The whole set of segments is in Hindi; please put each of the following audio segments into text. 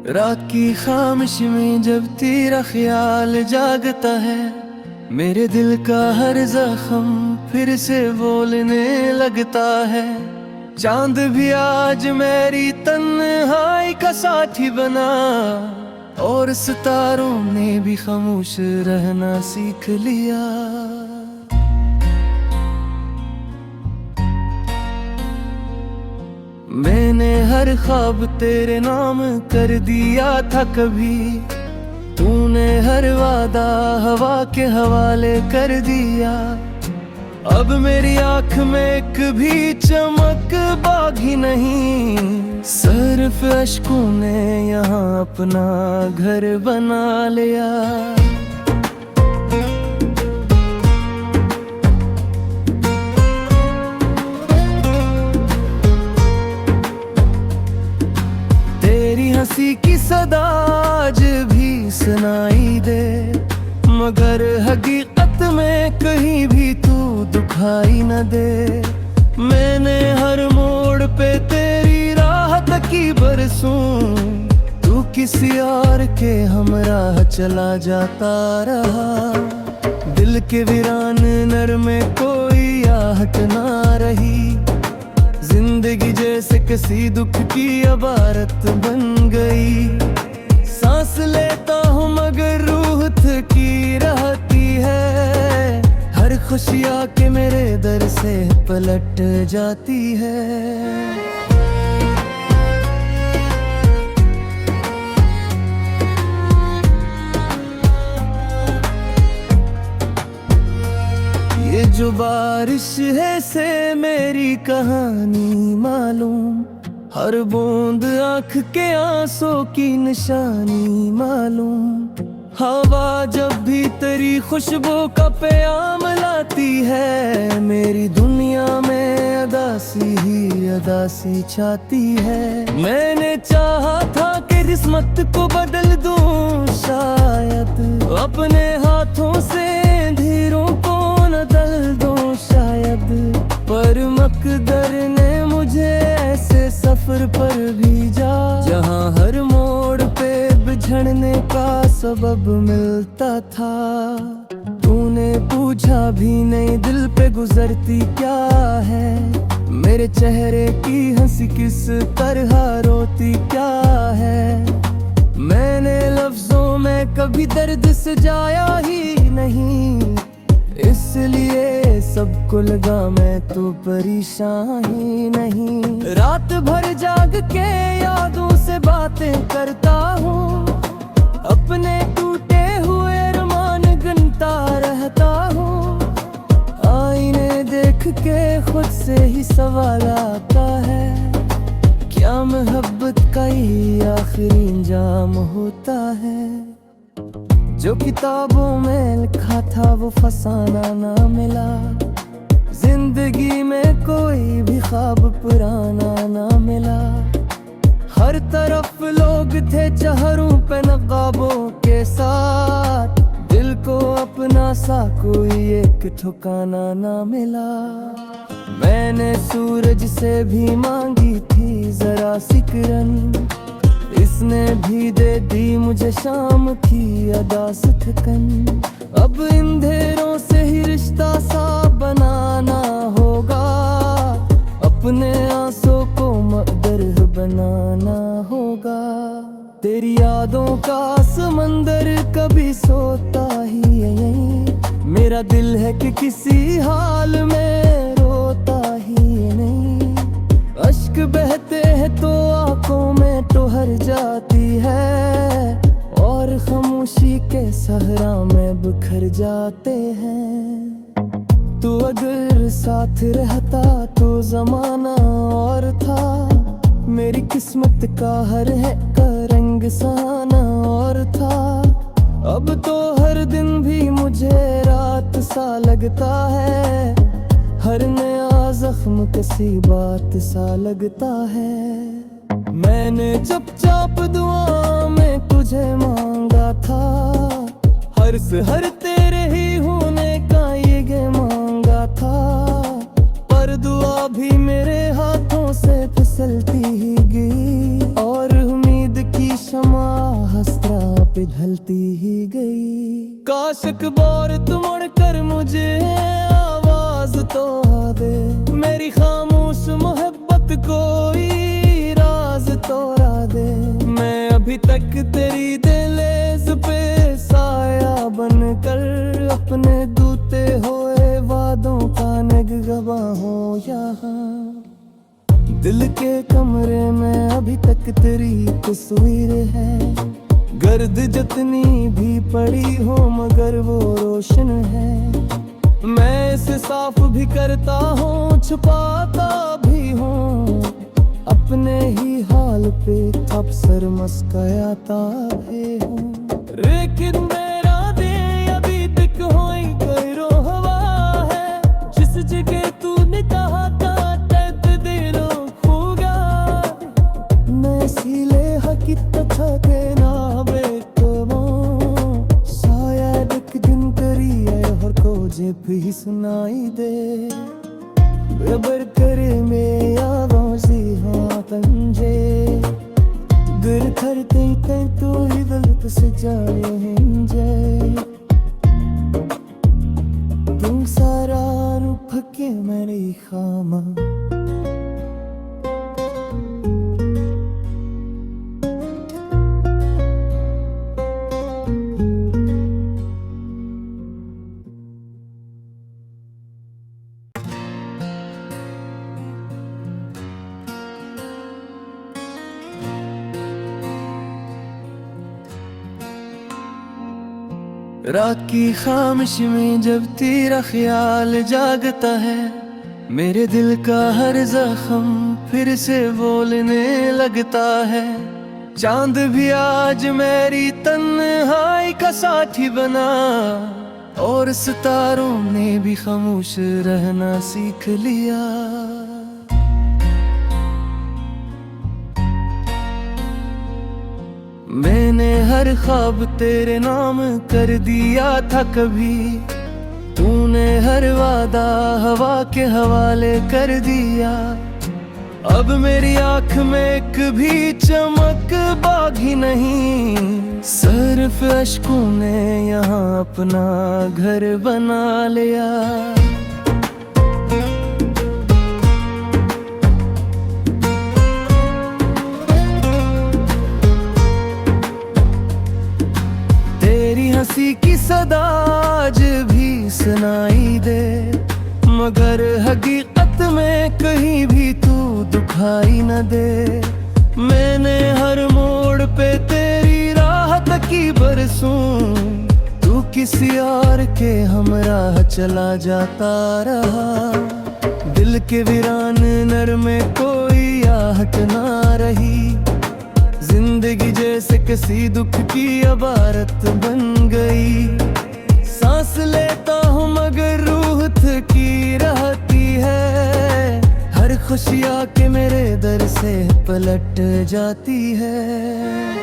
रात की खामोश में जब तेरा ख्याल जागता है, मेरे दिल का हर जख्म फिर से बोलने लगता है। चांद भी आज मेरी तन्हाई का साथी बना, और सितारों ने भी खामोश रहना सीख लिया। मैंने हर ख्वाब तेरे नाम कर दिया था कभी, तूने हर वादा हवा के हवाले कर दिया। अब मेरी आँख में एक भी चमक बाकी नहीं, सिर्फ अश्कों ने यहाँ अपना घर बना लिया। तेरी हंसी की सदा आज भी सुनाई दे, मगर हकीकत में कहीं भी तू दुखाई न दे। मैंने हर मोड़ पे तेरी राह तकी बरसूं, तू किसी और के हमराह चला जाता रहा। दिल के वीरान नर में कोई आहट ना रही, जिंदगी जैसे किसी दुख की अबारत बन गई। सांस लेता हूँ मगर रूह थकी रहती है, हर खुशी आके मेरे दर से पलट जाती है। ये जो बारिश है से मेरी कहानी मालूम, हर बूंद आँख के आंसू की निशानी मालूम। हवा जब भी तेरी खुशबू का प्याम लाती है, मेरी दुनिया में अदासी ही अदासी छाती है। मैंने चाहा था कि किस्मत को बदल दूं शायद, अपने हाथों से धीरों को न दल दूं शायद, पर मकदर ने मुझे ऐसे सफर पर भेजा, जहाँ हर मोड़ पे बिछड़ने का सबब मिलता था। तूने पूछा भी नहीं दिल पे गुजरती क्या है, मेरे चेहरे की हंसी किस तरह रोती क्या है। मैंने लफ्जों में कभी दर्द सजाया ही नहीं, इसलिए सबको लगा मैं तो परेशान ही नहीं। रात भर जाग के यादों से बातें करता हूँ, अपने टूटे हुए अरमान गिनता रहता हूँ। आईने देख के खुद से ही सवाल आता है, क्या मोहब्बत का ही आखिरी इंजाम होता है। जो किताबों में लिखा था वो फसाना ना मिला, जिंदगी में कोई भी ख्वाब पुराना ना मिला। हर तरफ लोग थे चेहरों पे नकाबों के साथ, दिल को अपना सा कोई एक ठिकाना ना मिला। मैंने सूरज से भी मांगी थी जरा सी किरण, इसने भी दे दी मुझे शाम की अदा से थकन। अब इन अंधेरों से ही रिश्ता सा बनाना होगा, अपने आंसू को मकदर बनाना होगा। तेरी यादों का समंदर कभी सोता ही नहीं, मेरा दिल है कि किसी हाल में रोता ही नहीं। अश्क बहते हैं तो आंखों में ठहर जाती है, और खामोशी के सहरा में बिखर जाते हैं। तू अगर साथ रहता तो जमाना और था, मेरी किस्मत का हर है का रंग सहाना और था। अब तो हर दिन भी मुझे रात सा लगता है, हर नया जख्म किसी बात सा लगता है। मैंने चुपचाप दुआ में तुझे मांगा था, हर से हर तेरे ही होने का ये मांगा था। पर दुआ भी मेरे हाथों से फिसलती ही गई, और उम्मीद की शमा ढलती ही गई। काश एक बार तू मुड़ कर मुझे आवाज तो दे, मेरी खामोश मोहब्बत कोई राज तोड़ा दे। मैं अभी तक तेरी दहलीज पे साया बनकर अपने दूते हुए वादों का निगहबा हूँ यहाँ। दिल के कमरे में अभी तक तेरी तस्वीर है, गर्द जितनी भी पड़ी हो मगर वो रोशन है। मैं इसे साफ भी करता हूँ छुपाता भी हूँ, अपने ही हाल पे अक्सर मुस्कुराता भी हूँ। लेकिन मेरा दिल अभी तक होई कोई रोहवा है, जिस जगह तूने कहा था दिलों खूगा। मैं सीले हकीकत के ना बेकबो, शायद एक दिन करी है और को जे भी सुनाई दे। बराबर करे में यादों से हाँ तंजे, दिल करते कहीं तो ही दिल से जाए हिंजे। तुम सारा रूप के मेरी खामा, रात की खामोश में जब तेरा ख्याल जागता है, मेरे दिल का हर जख्म फिर से बोलने लगता है। चांद भी आज मेरी तन्हाई का साथी बना, और सितारों ने भी खामोश रहना सीख लिया। मैंने हर ख्वाब तेरे नाम कर दिया था कभी, तूने हर वादा हवा के हवाले कर दिया। अब मेरी आँख में एक भी चमक बाकी नहीं, सिर्फ अश्कों ने यहाँ अपना घर बना लिया। हंसी की सदा आज भी सुनाई दे, मगर हकीकत में कहीं भी तू दुखाई न दे। मैंने हर मोड़ पे तेरी राह तकी बरसूं, तू किसी और के हमराह चला जाता रहा। दिल के वीरान नर में कोई आहट ना रही, जिंदगी जैसे किसी दुख की अबारत बन गई। सांस लेता हूँ मगर रूह थकी रहती है, हर खुशी आके मेरे दर से पलट जाती है।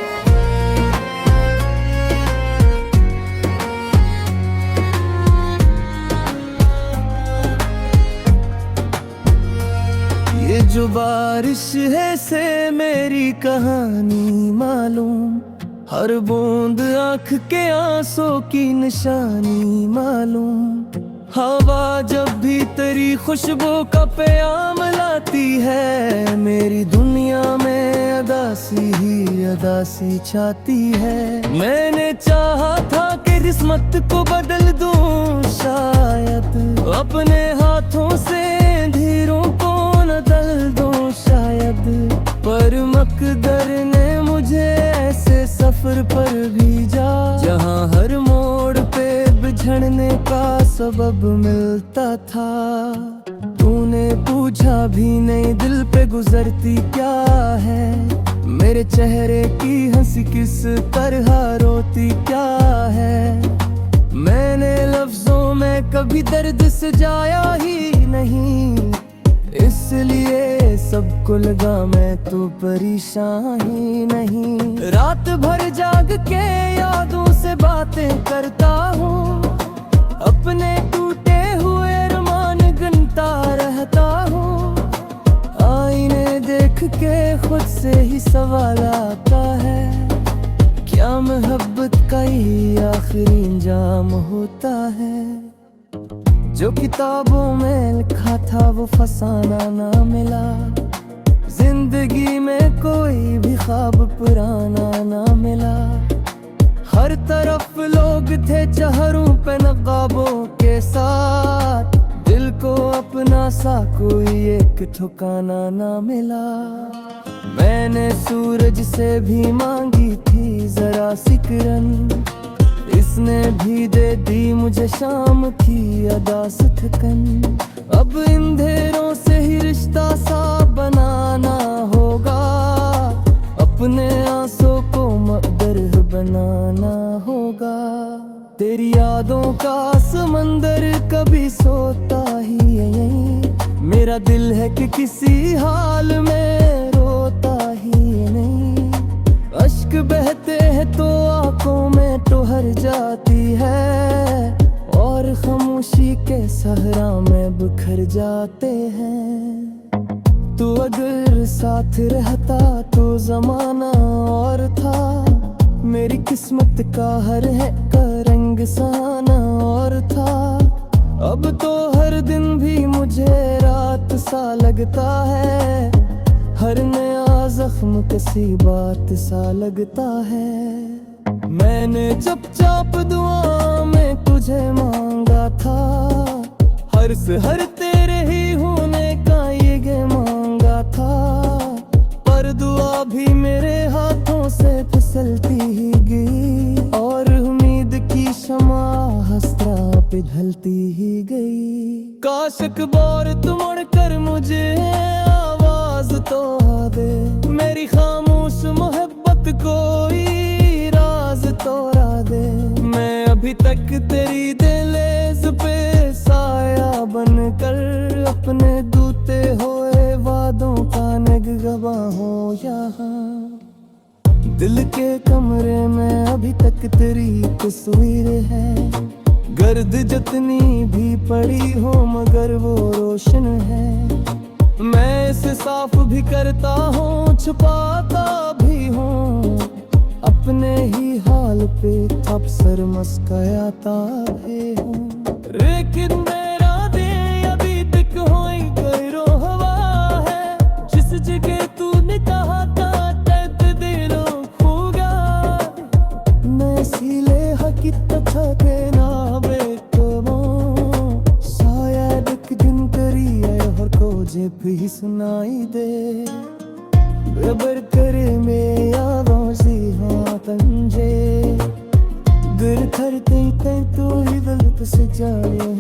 ये जो बारिश है से मेरी कहानी मालूम, हर बूंद आँख के आंसू की निशानी मालूम। हवा जब भी तेरी खुशबू का प्याम लाती है, मेरी दुनिया में अदासी ही अदासी छाती है। मैंने चाहा था कि किस्मत को बदल दूं शायद, अपने हाथों से अंधेरों को न दल दूं शायद, पर मकदर ने मुझे ऐसे सफर पर भेजा, जहाँ हर मोड़ पे बिछड़ने का सबब मिलता था। तूने पूछा भी नहीं दिल पे गुजरती क्या है, मेरे चेहरे की हंसी किस तरह रोती क्या है। मैंने लफ्जों में कभी दर्द सजाया ही नहीं, इसलिए सबको लगा मैं तो परेशान ही नहीं। रात भर जाग के यादों से बातें करता हूँ, अपने टूटे हुए अरमान गिनता रहता हूँ। आईने देख के खुद से ही सवाल आता है, क्या मोहब्बत का ही आखिरी अंजाम होता है। जो किताबों में लिखा था वो फसाना ना मिला। जिंदगी में कोई भी ख्वाब पुराना ना मिला। हर तरफ लोग थे चेहरों पे नकाबों के साथ। दिल को अपना सा कोई एक ठिकाना ना मिला। मैंने सूरज से भी मांगी थी जरा सी किरण, इसने भी दे दी मुझे शाम की अदा से थकन। अब इन अंधेरों से ही रिश्ता सा बनाना होगा। अपने आंसू को मकदर बनाना होगा। तेरी यादों का समंदर कभी सोता ही नहीं। मेरा दिल है कि किसी हाल में रोता ही नहीं। अश्क बहते हैं तो आंखों में ठहर जाती है, और खामोशी के सहरा में बिखर जाते हैं। तू अगर साथ रहता तो जमाना और था। मेरी किस्मत का हर है का रंग सहाना और था। अब तो हर दिन भी मुझे रात सा लगता है। हर नया जख्म किसी बात सा लगता है। मैंने चुपचाप दुआ में तुझे मांगा था। हर से हर तेरे ही होने का ये मांगा था। पर दुआ भी मेरे हाथों से फिसलती ही गई, और उम्मीद की शमा हसरा पे ढलती ही गई। काश अकबर तू मुड़ कर मुझे आवाज तो दे। मेरी खामोश मोहब्बत कोई राज तोड़ा दे। मैं अभी तक तेरी दिलेज पे साया बनकर अपने दूते हुए वादों का निगहबां हूँ यहाँ। दिल के कमरे में अभी तक तेरी तस्वीर है। गर्द जितनी भी पड़ी हो मगर वो रोशन है। मैं इसे साफ भी करता हूँ छुपाता भी हूँ। अपने ही हाल पे अक्सर मुस्कुराता भी हूँ। लेकिन मेरा दिल अभी तक होई कोई रोहवा है। जिस जगह तूने कहा था तद दिलों होगा। मैं इसीलिए हकीकत के ना बेटो शायद एक दिन तेरी और को जे भी सुनाई दे। बराबर करे में यादों सी हाँ तंजे। दिल करते तू ही दिल पे से जाए